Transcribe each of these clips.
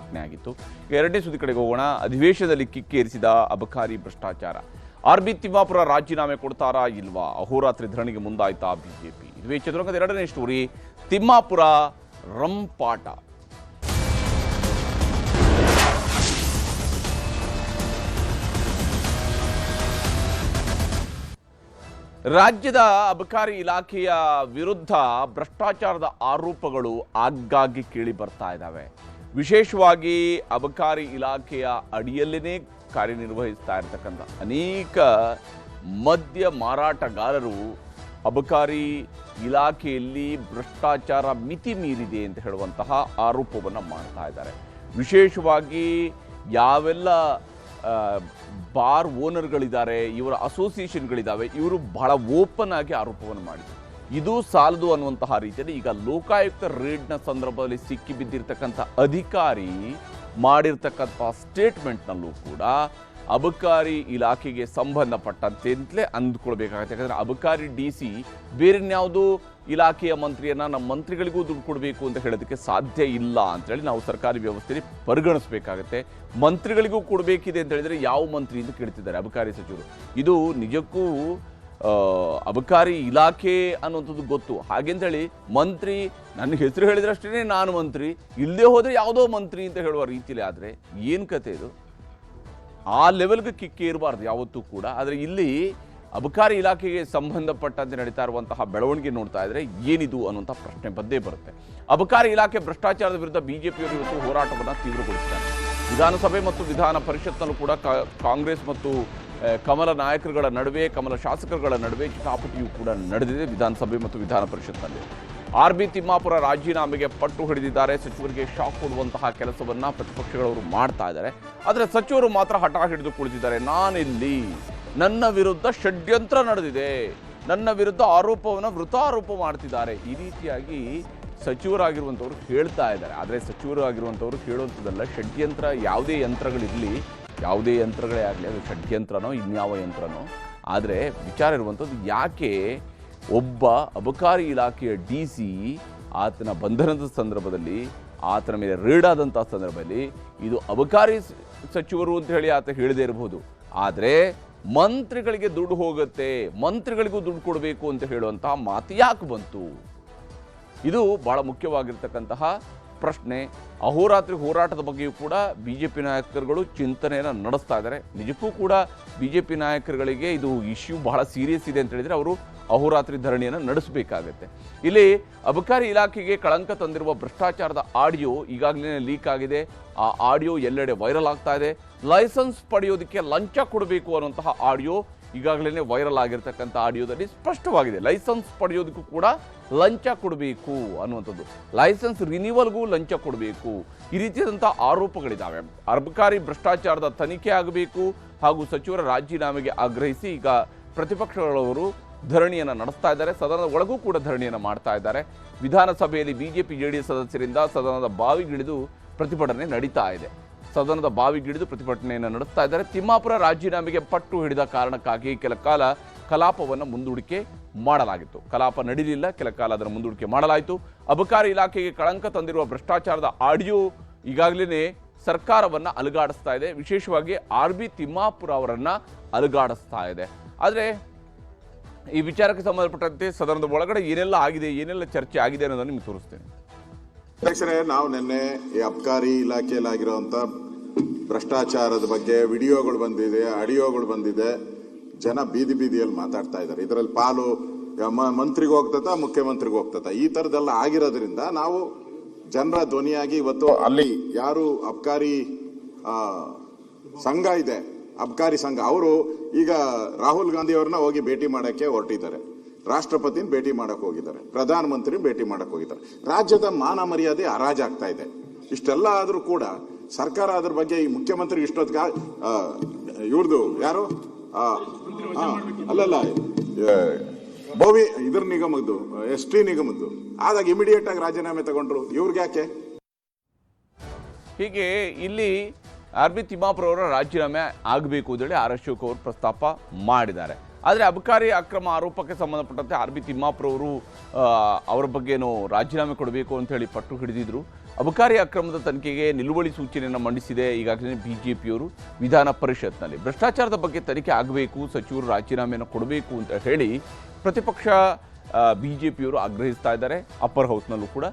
ಪ್ರಕಟಣೆ ಆಗಿತ್ತು. ಎರಡನೇ ಸುದ್ದಿ ಕಡೆಗೆ ಹೋಗೋಣ. ಅಧಿವೇಶನದಲ್ಲಿ ಕಿಕ್ಕೇರಿಸಿದ ಅಬಕಾರಿ ಭ್ರಷ್ಟಾಚಾರ. ಆರ್.ಬಿ. ತಿಮ್ಮಾಪುರ ರಾಜೀನಾಮೆ ಕೊಡ್ತಾರಾ ಇಲ್ವಾ? ಅಹೋರಾತ್ರಿ ಧರಣಿಗೆ ಮುಂದಾಯ್ತಾ ಬಿಜೆಪಿ? ಇದುವೇ ಚದುರಂಗದ ಎರಡನೇ ಸ್ಟೋರಿ. ತಿಮ್ಮಾಪುರ ರಂಪಾಟ. ರಾಜ್ಯದ ಅಬಕಾರಿ ಇಲಾಖೆಯ ವಿರುದ್ಧ ಭ್ರಷ್ಟಾಚಾರದ ಆರೋಪಗಳು ಆಗಾಗ್ಗೆ ಕೇಳಿ ಬರ್ತಾ ಇದ್ದಾವೆ. ವಿಶೇಷವಾಗಿ ಅಬಕಾರಿ ಇಲಾಖೆಯ ಅಡಿಯಲ್ಲೇ ಕಾರ್ಯನಿರ್ವಹಿಸ್ತಾ ಇರತಕ್ಕಂಥ ಅನೇಕ ಮದ್ಯ ಮಾರಾಟಗಾರರು ಅಬಕಾರಿ ಇಲಾಖೆಯಲ್ಲಿ ಭ್ರಷ್ಟಾಚಾರ ಮಿತಿ ಮೀರಿದೆ ಅಂತ ಹೇಳುವಂತಹ ಆರೋಪವನ್ನು ಮಾಡ್ತಾ ಇದ್ದಾರೆ. ವಿಶೇಷವಾಗಿ ಯಾವೆಲ್ಲ ಬಾರ್ ಓನರ್ಗಳಿದ್ದಾರೆ, ಇವರ ಅಸೋಸಿಯೇಷನ್ಗಳಿದ್ದಾವೆ, ಇವರು ಬಹಳ ಓಪನ್ ಆಗಿ ಆರೋಪವನ್ನು ಮಾಡಿದರು. ಇದು ಸಾಲದು ಅನ್ನುವಂತಹ ರೀತಿಯಲ್ಲಿ ಈಗ ಲೋಕಾಯುಕ್ತ ರೇಡ್ನ ಸಂದರ್ಭದಲ್ಲಿ ಸಿಕ್ಕಿ ಬಿದ್ದಿರ್ತಕ್ಕಂಥ ಅಧಿಕಾರಿ ಮಾಡಿರ್ತಕ್ಕಂಥ ಸ್ಟೇಟ್ಮೆಂಟ್ನಲ್ಲೂ ಕೂಡ ಅಬಕಾರಿ ಇಲಾಖೆಗೆ ಸಂಬಂಧಪಟ್ಟಂತೆ ಅಂತಲೇ ಅಂದ್ಕೊಳ್ಬೇಕಾಗತ್ತೆ. ಯಾಕಂದರೆ ಅಬಕಾರಿ DC ಬೇರೆನ್ಯಾವುದೋ ಇಲಾಖೆಯ ಮಂತ್ರಿಯನ್ನು ನಮ್ಮ ಮಂತ್ರಿಗಳಿಗೂ ದುಡ್ಡು ಕೊಡಬೇಕು ಅಂತ ಹೇಳೋದಕ್ಕೆ ಸಾಧ್ಯ ಇಲ್ಲ ಅಂತೇಳಿ ನಾವು ಸರ್ಕಾರಿ ವ್ಯವಸ್ಥೆಯಲ್ಲಿ ಪರಿಗಣಿಸಬೇಕಾಗತ್ತೆ. ಮಂತ್ರಿಗಳಿಗೂ ಕೊಡಬೇಕಿದೆ ಅಂತ ಹೇಳಿದರೆ ಯಾವ ಮಂತ್ರಿ ಅಂತ ಕೇಳ್ತಿದ್ದಾರೆ ಅಬಕಾರಿ ಸಚಿವರು. ಇದು ನಿಜಕ್ಕೂ ಅಬಕಾರಿ ಇಲಾಖೆ ಅನ್ನುವಂಥದ್ದು ಗೊತ್ತು. ಹಾಗೆಂತೇಳಿ ಮಂತ್ರಿ ನನ್ನ ಹೆಸರು ಹೇಳಿದ್ರಷ್ಟೇ ನಾನು ಮಂತ್ರಿ, ಇಲ್ಲದೆ ಹೋದರೆ ಯಾವುದೋ ಮಂತ್ರಿ ಅಂತ ಹೇಳುವ ರೀತಿಯಲ್ಲಿ ಆದರೆ ಏನು ಕತೆ ಇದು? ಆ ಲೆವೆಲ್ಗೆ ಕಿಕ್ಕಿ ಇರಬಾರ್ದು ಯಾವತ್ತೂ ಕೂಡ. ಆದರೆ ಇಲ್ಲಿ ಅಬಕಾರಿ ಇಲಾಖೆಗೆ ಸಂಬಂಧಪಟ್ಟಂತೆ ನಡೀತಾ ಇರುವಂತಹ ಬೆಳವಣಿಗೆ ನೋಡ್ತಾ ಇದ್ರೆ ಏನಿದು ಅನ್ನುವಂಥ ಪ್ರಶ್ನೆ ಬಂದೇ ಬರುತ್ತೆ. ಅಬಕಾರಿ ಇಲಾಖೆ ಭ್ರಷ್ಟಾಚಾರದ ವಿರುದ್ಧ ಬಿಜೆಪಿಯವರು ಇವತ್ತು ಹೋರಾಟವನ್ನು ತೀವ್ರಗೊಳಿಸಿದ್ದಾರೆ. ವಿಧಾನಸಭೆ ಮತ್ತು ವಿಧಾನ ಪರಿಷತ್ನಲ್ಲೂ ಕೂಡ ಕಾಂಗ್ರೆಸ್ ಮತ್ತು ಕಮಲ ನಾಯಕರುಗಳ ನಡುವೆ, ಕಮಲ ಶಾಸಕರುಗಳ ನಡುವೆ ಕಿತಾಪಟಿಯೂ ಕೂಡ ನಡೆದಿದೆ ವಿಧಾನಸಭೆ ಮತ್ತು ವಿಧಾನ ಪರಿಷತ್ನಲ್ಲಿ. ಆರ್.ಬಿ. ತಿಮ್ಮಾಪುರ ರಾಜೀನಾಮೆಗೆ ಪಟ್ಟು ಹಿಡಿದಿದ್ದಾರೆ. ಸಚಿವರಿಗೆ ಶಾಕ್ ಕೊಡುವಂತಹ ಕೆಲಸವನ್ನ ಪ್ರತಿಪಕ್ಷಗಳವರು ಮಾಡ್ತಾ ಇದ್ದಾರೆ. ಆದರೆ ಸಚಿವರು ಮಾತ್ರ ಹಠ ಹಿಡಿದು ಕುಳಿತಿದ್ದಾರೆ. ನಾನಿಲ್ಲಿ, ನನ್ನ ವಿರುದ್ಧ ಷಡ್ಯಂತ್ರ ನಡೆದಿದೆ, ನನ್ನ ವಿರುದ್ಧ ಆರೋಪವನ್ನು ವೃತಾರೋಪ ಮಾಡ್ತಿದ್ದಾರೆ, ಈ ರೀತಿಯಾಗಿ ಸಚಿವರಾಗಿರುವಂಥವ್ರು ಹೇಳ್ತಾ ಇದ್ದಾರೆ. ಆದರೆ ಸಚಿವರಾಗಿರುವಂಥವ್ರು ಹೇಳುವಂಥದ್ದಲ್ಲ, ಷಡ್ಯಂತ್ರ ಯಾವುದೇ ಯಂತ್ರಗಳಿರಲಿ, ಯಾವುದೇ ಯಂತ್ರಗಳೇ ಆಗಲಿ, ಅದು ಷಡ್ಯಂತ್ರನೋ ಇನ್ಯಾವ ಯಂತ್ರನೋ. ಆದರೆ ವಿಚಾರ ಇರುವಂಥದ್ದು, ಯಾಕೆ ಒಬ್ಬ ಅಬಕಾರಿ ಇಲಾಖೆಯ DC ಆತನ ಬಂಧನದ ಸಂದರ್ಭದಲ್ಲಿ, ಆತನ ಮೇಲೆ ರೇಡ್ ಆದಂಥ ಸಂದರ್ಭದಲ್ಲಿ ಇದು ಅಬಕಾರಿ ಸಚಿವರು ಅಂತ ಹೇಳಿ ಆತ ಹೇಳದೇ ಇರಬಹುದು, ಆದರೆ ಮಂತ್ರಿಗಳಿಗೆ ದುಡ್ಡು ಹೋಗುತ್ತೆ, ಮಂತ್ರಿಗಳಿಗೂ ದುಡ್ಡು ಕೊಡಬೇಕು ಅಂತ ಹೇಳುವಂತಹ ಮಾತು ಯಾಕೆ ಬಂತು? ಇದು ಬಹಳ ಮುಖ್ಯವಾಗಿರ್ತಕ್ಕಂತಹ ಪ್ರಶ್ನೆ. ಅಹೋರಾತ್ರಿ ಹೋರಾಟದ ಬಗ್ಗೆಯೂ ಕೂಡ ಬಿಜೆಪಿ ನಾಯಕರುಗಳು ಚಿಂತನೆಯನ್ನು ನಡೆಸ್ತಾ ಇದ್ದಾರೆ. ನಿಜಕ್ಕೂ ಕೂಡ ಬಿಜೆಪಿ ನಾಯಕರುಗಳಿಗೆ ಇದು ಇಶ್ಯೂ ಬಹಳ ಸೀರಿಯಸ್ ಇದೆ ಅಂತ ಹೇಳಿದರೆ ಅವರು ಅಹೋರಾತ್ರಿ ಧರಣಿಯನ್ನು ನಡೆಸಬೇಕಾಗತ್ತೆ. ಇಲ್ಲಿ ಅಬಕಾರಿ ಇಲಾಖೆಗೆ ಕಳಂಕ ತಂದಿರುವ ಭ್ರಷ್ಟಾಚಾರದ ಆಡಿಯೋ ಈಗಾಗಲೇ ಲೀಕ್ ಆಗಿದೆ. ಆ ಆಡಿಯೋ ಎಲ್ಲೆಡೆ ವೈರಲ್ ಆಗ್ತಾ ಇದೆ. ಲೈಸೆನ್ಸ್ ಪಡೆಯೋದಕ್ಕೆ ಲಂಚ ಕೊಡಬೇಕು ಅನ್ನುವಂತಹ ಆಡಿಯೋ ಈಗಾಗಲೇ ವೈರಲ್ ಆಗಿರ್ತಕ್ಕಂಥ ಆಡಿಯೋದಲ್ಲಿ ಸ್ಪಷ್ಟವಾಗಿದೆ. ಲೈಸೆನ್ಸ್ ಪಡೆಯೋದಕ್ಕೂ ಕೂಡ ಲಂಚ ಕೊಡಬೇಕು ಅನ್ನುವಂಥದ್ದು, ಲೈಸೆನ್ಸ್ ರಿನ್ಯೂವಲ್ಗೂ ಲಂಚ ಕೊಡಬೇಕು, ಈ ರೀತಿಯಾದಂಥ ಆರೋಪಗಳಿದ್ದಾವೆ. ಅಬಕಾರಿ ಭ್ರಷ್ಟಾಚಾರದ ತನಿಖೆ ಆಗಬೇಕು ಹಾಗೂ ಸಚಿವರ ರಾಜೀನಾಮೆಗೆ ಆಗ್ರಹಿಸಿ ಈಗ ಪ್ರತಿಪಕ್ಷಗಳವರು ಧರಣಿಯನ್ನು ನಡೆಸ್ತಾ ಇದ್ದಾರೆ. ಸದನದ ಒಳಗೂ ಕೂಡ ಧರಣಿಯನ್ನು ಮಾಡ್ತಾ ಇದ್ದಾರೆ. ವಿಧಾನಸಭೆಯಲ್ಲಿ ಬಿಜೆಪಿ JDS ಸದಸ್ಯರಿಂದ ಸದನದ ಬಾವಿಗಿಳಿದು ಪ್ರತಿಭಟನೆ ನಡೀತಾ ಇದೆ. ಸದನದ ಬಾವಿಗಿಳಿದು ಪ್ರತಿಭಟನೆಯನ್ನು ನಡೆಸ್ತಾ ಇದ್ದಾರೆ. ತಿಮ್ಮಾಪುರ ರಾಜೀನಾಮೆಗೆ ಪಟ್ಟು ಹಿಡಿದ ಕಾರಣಕ್ಕಾಗಿ ಕೆಲ ಕಾಲ ಕಲಾಪವನ್ನು ಮುಂದೂಡಿಕೆ ಮಾಡಲಾಗಿತ್ತು. ಕಲಾಪ ನಡೆಯಲಿಲ್ಲ, ಕೆಲ ಕಾಲ ಅದನ್ನು ಮುಂದೂಡಿಕೆ ಮಾಡಲಾಯಿತು. ಅಬಕಾರಿ ಇಲಾಖೆಗೆ ಕಳಂಕ ತಂದಿರುವ ಭ್ರಷ್ಟಾಚಾರದ ಆಡಿಯೋ ಈಗಾಗಲೇ ಸರ್ಕಾರವನ್ನು ಅಲುಗಾಡಿಸ್ತಾ ಇದೆ. ವಿಶೇಷವಾಗಿ ಆರ್.ಬಿ. ತಿಮ್ಮಾಪುರ ಅವರನ್ನು ಅಲುಗಾಡಿಸ್ತಾ ಇದೆ. ಆದರೆ ಈ ವಿಚಾರಕ್ಕೆ ಸಂಬಂಧಪಟ್ಟಂತೆ ಸದನದ ಒಳಗಡೆ ಏನೆಲ್ಲ ಆಗಿದೆ, ಏನೆಲ್ಲ ಚರ್ಚೆ ಆಗಿದೆ ಅನ್ನೋದನ್ನು ನಿಮಗೆ ತೋರಿಸ್ತೇನೆ. ಅಧ್ಯಕ್ಷರೇ, ನಾವು ನಿನ್ನೆ ಈ ಅಬಕಾರಿ ಇಲಾಖೆಯಲ್ಲಿ ಆಗಿರುವಂತ ಭ್ರಷ್ಟಾಚಾರದ ಬಗ್ಗೆ ವಿಡಿಯೋಗಳು ಬಂದಿದೆ, ಆಡಿಯೋಗಳು ಬಂದಿದೆ. ಜನ ಬೀದಿ ಬೀದಿಯಲ್ಲಿ ಮಾತಾಡ್ತಾ ಇದ್ದಾರೆ. ಇದರಲ್ಲಿ ಪಾಲು ಮಂತ್ರಿಗೆ ಹೋಗ್ತದ, ಮುಖ್ಯಮಂತ್ರಿಗೆ ಹೋಗ್ತದ, ಈ ತರದೆಲ್ಲ ಆಗಿರೋದ್ರಿಂದ ನಾವು ಜನರ ಧ್ವನಿಯಾಗಿ ಇವತ್ತು ಅಲ್ಲಿ ಯಾರು ಅಬಕಾರಿ ಸಂಘ ಇದೆ, ಅಬಕಾರಿ ಸಂಘ, ಅವರು ಈಗ ರಾಹುಲ್ ಗಾಂಧಿ ಅವ್ರನ್ನ ಹೋಗಿ ಭೇಟಿ ಮಾಡಕ್ಕೆ ಹೊರಟಿದ್ದಾರೆ. ರಾಷ್ಟ್ರಪತಿನ ಭೇಟಿ ಮಾಡಕ್ ಹೋಗಿದ್ದಾರೆ, ಪ್ರಧಾನಮಂತ್ರಿ ಭೇಟಿ ಮಾಡಕ್ ಹೋಗಿದ್ದಾರೆ. ರಾಜ್ಯದ ಮಾನ ಮರ್ಯಾದೆ ಹರಾಜಾಗ್ತಾ ಇದೆ. ಇಷ್ಟೆಲ್ಲ ಆದ್ರೂ ಕೂಡ ಸರ್ಕಾರ ಅದ್ರ ಬಗ್ಗೆ ಈ ಮುಖ್ಯಮಂತ್ರಿ ಇಷ್ಟೊತ್ತಿಗೆ ಇವ್ರದ್ದು ಯಾರು ಅಲ್ಲಲ್ಲ ಬೋವಿ ಇದ್ರ ನಿಗಮದ್ದು ST ನಿಗಮದ್ದು ಆದಾಗ ಇಮಿಡಿಯೇಟ್ ಆಗಿ ರಾಜೀನಾಮೆ ತಗೊಂಡ್ರು. ಇವ್ರಿಗೆ ಯಾಕೆ? ಹೀಗೆ ಇಲ್ಲಿ ಆರ್.ಬಿ. ತಿಮ್ಮಾಪುರ ಅವರ ರಾಜೀನಾಮೆ ಆಗಬೇಕು ಅಂತೇಳಿ ಆರ್ ಅಶೋಕ್ ಅವರು ಪ್ರಸ್ತಾಪ ಮಾಡಿದ್ದಾರೆ. ಆದರೆ ಅಬಕಾರಿ ಅಕ್ರಮ ಆರೋಪಕ್ಕೆ ಸಂಬಂಧಪಟ್ಟಂತೆ ಆರ್.ಬಿ. ತಿಮ್ಮಾಪುರ ಅವರು ಅವರ ಬಗ್ಗೆನೋ ರಾಜೀನಾಮೆ ಕೊಡಬೇಕು ಅಂತ ಹೇಳಿ ಪಟ್ಟು ಹಿಡಿದಿದ್ರು. ಅಬಕಾರಿ ಅಕ್ರಮದ ತನಿಖೆಗೆ ನಿಲುವಳಿ ಸೂಚನೆಯನ್ನು ಮಂಡಿಸಿದೆ ಈಗಾಗಲೇ ಬಿಜೆಪಿಯವರು ವಿಧಾನ ಪರಿಷತ್ನಲ್ಲಿ. ಭ್ರಷ್ಟಾಚಾರದ ಬಗ್ಗೆ ತನಿಖೆ ಆಗಬೇಕು, ಸಚಿವರು ರಾಜೀನಾಮೆಯನ್ನು ಕೊಡಬೇಕು ಅಂತ ಹೇಳಿ ಪ್ರತಿಪಕ್ಷ ಬಿಜೆಪಿಯವರು ಆಗ್ರಹಿಸ್ತಾ ಇದ್ದಾರೆ. ಅಪ್ಪರ್ ಹೌಸ್ನಲ್ಲೂ ಕೂಡ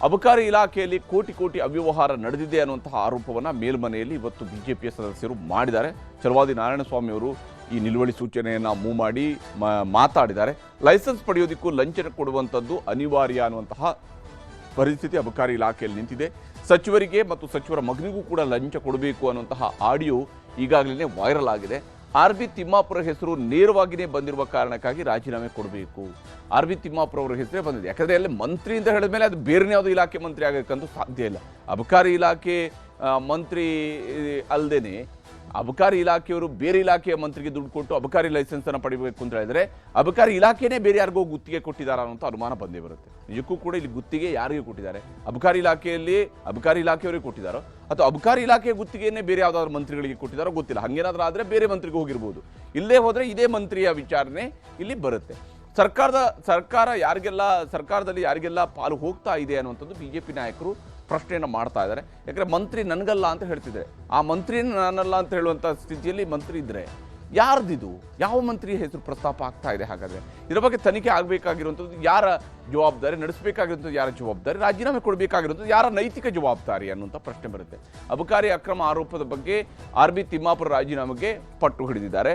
ಅಬಕಾರಿ ಇಲಾಖೆಯಲ್ಲಿ ಕೋಟಿ ಕೋಟಿ ಅವ್ಯವಹಾರ ನಡೆದಿದೆ ಅನ್ನುವಂತಹ ಆರೋಪವನ್ನು ಮೇಲ್ಮನೆಯಲ್ಲಿ ಇವತ್ತು ಬಿಜೆಪಿಯ ಸದಸ್ಯರು ಮಾಡಿದ್ದಾರೆ. ಛಲವಾದಿ ನಾರಾಯಣಸ್ವಾಮಿ ಅವರು ಈ ನಿಲುವಳಿ ಸೂಚನೆಯನ್ನು ಮೂವ್ ಮಾಡಿ ಮಾತಾಡಿದ್ದಾರೆ. ಲೈಸೆನ್ಸ್ ಪಡೆಯೋದಕ್ಕೂ ಲಂಚ ಕೊಡುವಂಥದ್ದು ಅನಿವಾರ್ಯ ಅನ್ನುವಂತಹ ಪರಿಸ್ಥಿತಿ ಅಬಕಾರಿ ಇಲಾಖೆಯಲ್ಲಿ ನಿಂತಿದೆ. ಸಚಿವರಿಗೆ ಮತ್ತು ಸಚಿವರ ಮಗನಿಗೂ ಕೂಡ ಲಂಚ ಕೊಡಬೇಕು ಅನ್ನುವಂತಹ ಆಡಿಯೋ ಈಗಾಗಲೇ ವೈರಲ್ ಆಗಿದೆ. ಆರ್.ಬಿ. ತಿಮ್ಮಾಪುರ ಹೆಸರು ನೇರವಾಗಿಯೇ ಬಂದಿರುವ ಕಾರಣಕ್ಕಾಗಿ ರಾಜೀನಾಮೆ ಕೊಡಬೇಕು. ಆರ್.ಬಿ. ತಿಮ್ಮಾಪುರ ಅವರ ಹೆಸರೇ ಬಂದಿದೆ. ಯಾಕಂದರೆ ಅಲ್ಲಿ ಮಂತ್ರಿ ಅಂತ ಹೇಳಿದ ಮೇಲೆ ಅದು ಬೇರೆ ಯಾವುದೋ ಇಲಾಖೆ ಮಂತ್ರಿ ಆಗೋಕ್ಕಂತೂ ಸಾಧ್ಯ ಇಲ್ಲ. ಅಬಕಾರಿ ಇಲಾಖೆ ಮಂತ್ರಿ ಅಲ್ಲದೇನೆ ಅಬಕಾರಿ ಇಲಾಖೆಯವರು ಬೇರೆ ಇಲಾಖೆಯ ಮಂತ್ರಿಗೆ ದುಡ್ಡು ಕೊಟ್ಟು ಅಬಕಾರಿ ಲೈಸೆನ್ಸನ್ನು ಪಡಿಬೇಕು ಅಂತ ಹೇಳಿದ್ರೆ ಅಬಕಾರಿ ಇಲಾಖೆನೇ ಬೇರೆ ಯಾರಿಗೋ ಗುತ್ತಿಗೆ ಕೊಟ್ಟಿದ್ದಾರೆ ಅನ್ನೋಂಥ ಅನುಮಾನ ಬಂದೇ ಬರುತ್ತೆ. ನಿಜಕ್ಕೂ ಕೂಡ ಇಲ್ಲಿ ಗುತ್ತಿಗೆ ಯಾರಿಗೆ ಕೊಟ್ಟಿದ್ದಾರೆ? ಅಬಕಾರಿ ಇಲಾಖೆಯಲ್ಲಿ ಅಬಕಾರಿ ಇಲಾಖೆಯವರಿಗೆ ಕೊಟ್ಟಿದ್ದಾರೋ ಅಥವಾ ಅಬಕಾರಿ ಇಲಾಖೆಯ ಗುತ್ತಿಗೆಯನ್ನೇ ಬೇರೆ ಯಾವುದಾದ್ರು ಮಂತ್ರಿಗಳಿಗೆ ಕೊಟ್ಟಿದ್ದಾರೋ ಗೊತ್ತಿಲ್ಲ. ಹಾಗೇನಾದ್ರೂ ಆದರೆ ಬೇರೆ ಮಂತ್ರಿಗೆ ಹೋಗಿರ್ಬೋದು. ಇಲ್ಲೇ ಹೋದರೆ ಇದೇ ಮಂತ್ರಿಯ ವಿಚಾರಣೆ ಇಲ್ಲಿ ಬರುತ್ತೆ. ಸರ್ಕಾರ ಸರ್ಕಾರದಲ್ಲಿ ಯಾರಿಗೆಲ್ಲ ಪಾಲು ಹೋಗ್ತಾ ಇದೆ ಅನ್ನುವಂಥದ್ದು ಬಿಜೆಪಿ ನಾಯಕರು ಪ್ರಶ್ನೆಯನ್ನು ಮಾಡ್ತಾ ಇದ್ದಾರೆ. ಯಾಕಂದರೆ ಮಂತ್ರಿ ನನಗಲ್ಲ ಅಂತ ಹೇಳ್ತಿದ್ದಾರೆ. ಆ ಮಂತ್ರಿ ನಾನಲ್ಲ ಅಂತ ಹೇಳುವಂಥ ಸ್ಥಿತಿಯಲ್ಲಿ ಮಂತ್ರಿ ಇದ್ದರೆ ಯಾರ್ದಿದು? ಯಾವ ಮಂತ್ರಿಯ ಹೆಸರು ಪ್ರಸ್ತಾಪ ಆಗ್ತಾ ಇದೆ? ಹಾಗಾದರೆ ಇದರ ಬಗ್ಗೆ ತನಿಖೆ ಆಗಬೇಕಾಗಿರುವಂಥದ್ದು ಯಾರ ಜವಾಬ್ದಾರಿ? ನಡೆಸಬೇಕಾಗಿರುವಂಥದ್ದು ಯಾರ ಜವಾಬ್ದಾರಿ? ರಾಜೀನಾಮೆ ಕೊಡಬೇಕಾಗಿರುವಂಥದ್ದು ಯಾರ ನೈತಿಕ ಜವಾಬ್ದಾರಿ ಅನ್ನುವಂಥ ಪ್ರಶ್ನೆ ಬರುತ್ತೆ. ಅಬಕಾರಿ ಅಕ್ರಮ ಆರೋಪದ ಬಗ್ಗೆ ಆರ್.ಬಿ. ತಿಮ್ಮಾಪುರ ರಾಜೀನಾಮೆಗೆ ಪಟ್ಟು ಹಿಡಿದಿದ್ದಾರೆ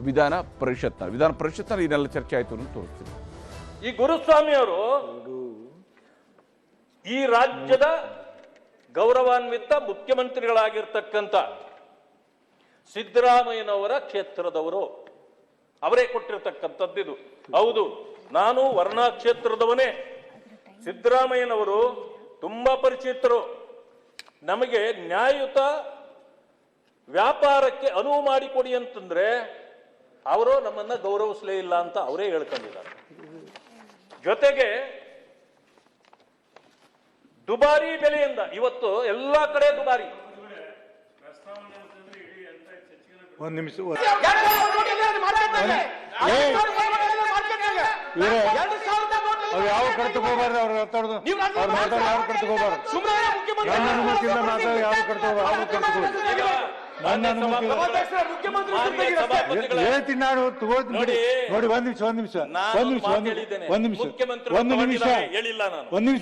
ವಿಧಾನ ಪರಿಷತ್ನಲ್ಲಿ ಇದೆಲ್ಲ ಚರ್ಚೆ ಆಯಿತು ಅಂತ ತೋರಿಸ್ತೀನಿ. ಈ ಗುರುಸ್ವಾಮಿ ಅವರು ಈ ರಾಜ್ಯದ ಗೌರವಾನ್ವಿತ ಮುಖ್ಯಮಂತ್ರಿಗಳಾಗಿರ್ತಕ್ಕಂಥ ಸಿದ್ದರಾಮಯ್ಯನವರ ಕ್ಷೇತ್ರದವರು. ಅವರೇ ಕೊಟ್ಟಿರ್ತಕ್ಕಂಥದ್ದಿದು. ಹೌದು, ನಾನು ವರ್ಣಾ ಕ್ಷೇತ್ರದವನೇ. ಸಿದ್ದರಾಮಯ್ಯನವರು ತುಂಬಾ ಪರಿಚಿತರು. ನಮಗೆ ನ್ಯಾಯಯುತ ವ್ಯಾಪಾರಕ್ಕೆ ಅನುವು ಮಾಡಿಕೊಡಿ ಅಂತಂದ್ರೆ ಅವರು ನಮ್ಮನ್ನ ಗೌರವಿಸಲೇ ಇಲ್ಲ ಅಂತ ಅವರೇ ಹೇಳ್ಕೊಂಡಿದ್ದಾರೆ. ಜೊತೆಗೆ ದುಬಾರಿ ಬೆಲೆಯಿಂದ ಇವತ್ತು ಎಲ್ಲಾ ಕಡೆ ದುಬಾರಿ. ಒಂದು ನಿಮಿಷ ಯಾವ ಕಡೆ ತಗೋಬಾರ್ದು ಅವ್ರು ಮಾತಾಡೋದು ಯಾವ ಕಡೆ ತಗೋಬಾರ್ದು ನನ್ನ ಅನುಮತಿಯಿಂದ ಮಾತಾಡೋ ಯಾವ ಕಡೆ ನನ್ನ ಅನುಮತಿ ಹೇಳ್ತೀನಿ ನಾನು ತಗೋತೀನಿ ಬಿಡಿ. ನೋಡಿ ಒಂದ್ ನಿಮಿಷ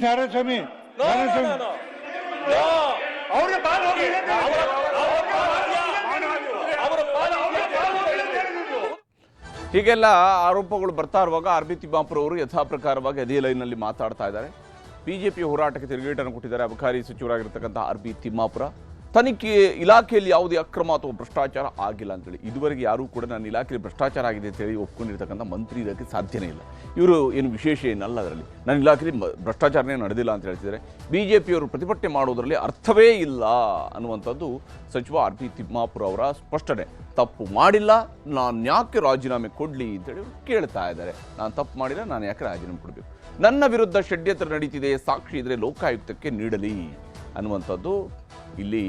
ನಾರಾಯಣಸ್ವಾಮಿ ಹೀಗೆಲ್ಲ ಆರೋಪಗಳು ಬರ್ತಾ ಇರುವಾಗ ಆರ್.ಬಿ. ತಿಮ್ಮಾಪುರ ಅವರು ಯಥಾ ಪ್ರಕಾರವಾಗಿ ಅದೇ ಲೈನ್ನಲ್ಲಿ ಮಾತಾಡ್ತಾ ಇದ್ದಾರೆ. ಬಿಜೆಪಿ ಹೋರಾಟಕ್ಕೆ ತಿರುಗೇಟನ್ನು ಕೊಟ್ಟಿದ್ದಾರೆ ಅಬಕಾರಿ ಸಚಿವರಾಗಿರ್ತಕ್ಕಂಥ ಆರ್.ಬಿ. ತಿಮ್ಮಾಪುರ. ತನಿಖೆ ಇಲಾಖೆಯಲ್ಲಿ ಯಾವುದೇ ಅಕ್ರಮ ಅಥವಾ ಭ್ರಷ್ಟಾಚಾರ ಆಗಿಲ್ಲ ಅಂತೇಳಿ ಇದುವರೆಗೆ ಯಾರೂ ಕೂಡ ನನ್ನ ಇಲಾಖೆಯಲ್ಲಿ ಭ್ರಷ್ಟಾಚಾರ ಆಗಿದೆ ಅಂತೇಳಿ ಒಪ್ಕೊಂಡಿರ್ತಕ್ಕಂಥ ಮಂತ್ರಿ ಇದಕ್ಕೆ ಸಾಧ್ಯನೇ ಇಲ್ಲ. ಇವರು ಏನು ವಿಶೇಷ ಏನಲ್ಲ, ಅದರಲ್ಲಿ ನನ್ನ ಇಲಾಖೆಯಲ್ಲಿ ಭ್ರಷ್ಟಾಚಾರನೇ ನಡೆದಿಲ್ಲ ಅಂತ ಹೇಳ್ತಿದ್ದಾರೆ. ಬಿಜೆಪಿಯವರು ಪ್ರತಿಭಟನೆ ಮಾಡೋದರಲ್ಲಿ ಅರ್ಥವೇ ಇಲ್ಲ ಅನ್ನುವಂಥದ್ದು ಸಚಿವ ಆರ್.ಬಿ. ತಿಮ್ಮಾಪುರ ಅವರ ಸ್ಪಷ್ಟನೆ. ತಪ್ಪು ಮಾಡಿಲ್ಲ, ನಾನು ಯಾಕೆ ರಾಜೀನಾಮೆ ಕೊಡಲಿ ಅಂತೇಳಿ ಕೇಳ್ತಾ ಇದ್ದಾರೆ. ನಾನು ತಪ್ಪು ಮಾಡಿಲ್ಲ, ನಾನು ಯಾಕೆ ರಾಜೀನಾಮೆ ಕೊಡಬೇಕು? ನನ್ನ ವಿರುದ್ಧ ಷಡ್ಯಂತ್ರ ನಡೀತಿದೆ, ಸಾಕ್ಷಿ ಇದ್ರೆ ಲೋಕಾಯುಕ್ತಕ್ಕೆ ನೀಡಲಿ ಅನ್ನುವಂಥದ್ದು ಇಲ್ಲಿ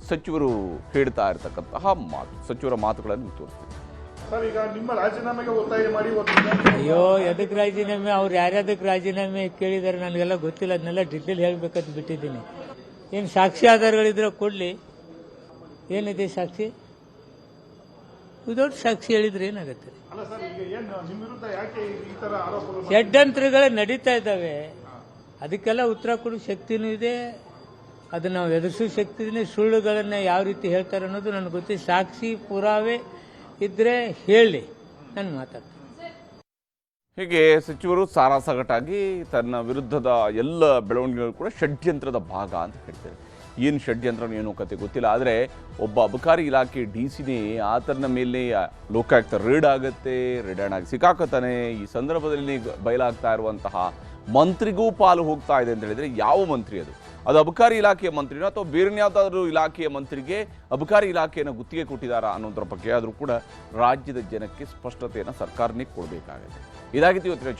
ಸಚಿವರು ಹೇಳ್ತಾ ಇರತಕ್ಕಂತಹ ಮಾತು. ಸಚಿವರ ಮಾತುಗಳನ್ನು ತೋರಿಸ್ತೀವಿ. ಅಯ್ಯೋ, ಎದಕ್ಕೆ ರಾಜೀನಾಮೆ? ಅವ್ರು ಯಾರ್ಯಾದಕ್ಕೆ ರಾಜೀನಾಮೆ ಕೇಳಿದಾರೆ ನನಗೆಲ್ಲ ಗೊತ್ತಿಲ್ಲ. ಅದನ್ನೆಲ್ಲ ಡಿಟೇಲ್ ಹೇಳ್ಬೇಕಂತ ಬಿಟ್ಟಿದ್ದೀನಿ. ಏನು ಸಾಕ್ಷಿ ಆಧಾರಗಳಿದ್ರೆ ಕೊಡ್ಲಿ. ಏನಿದೆ ಸಾಕ್ಷಿ? ವಿದೌಟ್ ಸಾಕ್ಷಿ ಹೇಳಿದ್ರೆ ಏನಾಗುತ್ತೆ? ಷಡ್ಯಂತ್ರಗಳು ನಡೀತಾ ಇದ್ದಾವೆ. ಅದಕ್ಕೆಲ್ಲ ಉತ್ತರ ಕೊಡೋ ಶಕ್ತಿನೂ ಇದೆ. ಅದನ್ನು ನಾವು ಎದುರಿಸೋ ಶಕ್ತಿ ಇದೆ. ಸುಳ್ಳುಗಳನ್ನ ಯಾವ ರೀತಿ ಹೇಳ್ತಾರೆ ಅನ್ನೋದು ನನಗೆ ಗೊತ್ತಿದೆ. ಸಾಕ್ಷಿ ಪುರಾವೆ ಇದ್ರೆ ಹೇಳಿ, ನಾನು ಮಾತಾಡ್ತೀನಿ. ಹೀಗೆ ಸಚಿವರು ಸಾರಾಸಗಟಾಗಿ ತನ್ನ ವಿರುದ್ಧದ ಎಲ್ಲ ಬೆಳವಣಿಗೆಗಳು ಕೂಡ ಷಡ್ಯಂತ್ರದ ಭಾಗ ಅಂತ ಹೇಳ್ತಾರೆ. ಏನು ಷಡ್ಯಂತ್ರ ಏನೋ ಕತೆ ಗೊತ್ತಿಲ್ಲ. ಆದರೆ ಒಬ್ಬ ಅಬಕಾರಿ ಇಲಾಖೆ ಡಿ.ಸಿ.ನೇ ಆತನ ಮೇಲೆ ಲೋಕಾಯುಕ್ತ ರೇಡ್ ಆಗುತ್ತೆ, ರೇಡ್ ಆಗಿ ಸಿಕ್ಕಾಕತಾನೆ. ಈ ಸಂದರ್ಭದಲ್ಲಿ ಬಯಲಾಗ್ತಾ ಇರುವಂತಹ ಮಂತ್ರಿಗೂ ಪಾಲು ಹೋಗ್ತಾ ಇದೆ ಅಂತ ಹೇಳಿದರೆ ಯಾವ ಮಂತ್ರಿ ಅದು? ಅದು ಅಬಕಾರಿ ಇಲಾಖೆಯ ಮಂತ್ರಿನೋ ಅಥವಾ ಬೇರೆ ಯಾವುದಾದ್ರೂ ಇಲಾಖೆಯ ಮಂತ್ರಿಗೆ ಅಬಕಾರಿ ಇಲಾಖೆಯನ್ನು ಗುತ್ತಿಗೆ ಕೊಟ್ಟಿದ್ದಾರಾ ಅನ್ನೋದ್ರ ಬಗ್ಗೆ ಆದರೂ ಕೂಡ ರಾಜ್ಯದ ಜನಕ್ಕೆ ಸ್ಪಷ್ಟತೆಯನ್ನು ಸರ್ಕಾರನೇ ಕೊಡಬೇಕಾಗಿದೆ. ಇದಾಗಿತ್ತು ಇವತ್ತಿನ